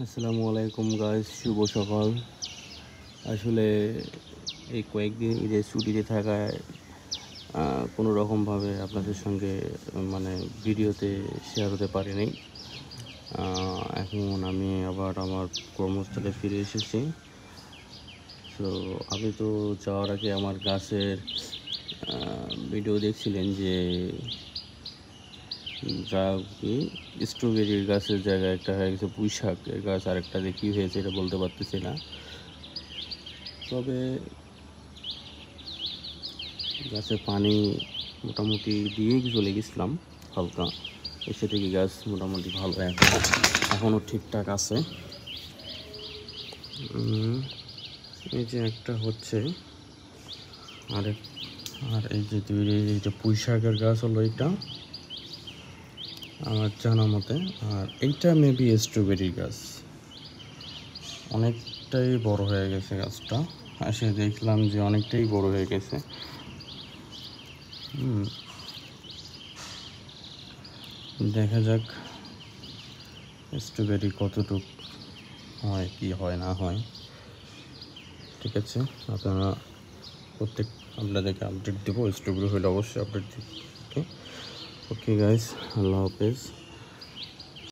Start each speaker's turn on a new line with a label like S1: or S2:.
S1: আসসালামু আলাইকুম গাইস, শুভ সকাল। আসলে এই কয়েকদিন ঈদের ছুটিতে থাকায় কোনো রকমভাবে আপনাদের সঙ্গে মানে ভিডিওতে শেয়ার হতে পারিনি। এখন আমি আবার আমার কর্মস্থলে ফিরে এসেছি। তো আমি তো যাওয়ার আগে আমার গাছের ভিডিও দেখছিলেন যে যা কি স্ট্রবেরির গাছের জায়গায় একটা হয়ে গেছে পুঁই শাকের গাছ, আরেকটা যে কী হয়েছে এটা বলতে পারতেছি না। তবে গাছে পানি মোটামুটি দিয়েই চলে গেছিলাম হালকা, এসে থেকে গাছ মোটামুটি ভালো এখনও ঠিকঠাক আছে। এই যে একটা হচ্ছে আর এই যে এইটা পুঁই শাকের গাছ হলো এইটা আমার জানা মতে, আর এইটা মেবি স্ট্রবেরি গাছ। অনেকটাই বড় হয়ে গেছে গাছটা, এসে দেখলাম যে অনেকটাই বড় হয়ে গেছে। দেখা যাক স্ট্রবেরি কতটুক হয়, কি হয় না হয়। ঠিক আছে, আপনাদেরকে আপডেট দেবো। স্ট্রবেরি হলে অবশ্যই আপডেট দেবো। ওকে ওকে গাইস, আল্লাহ হাফেজ।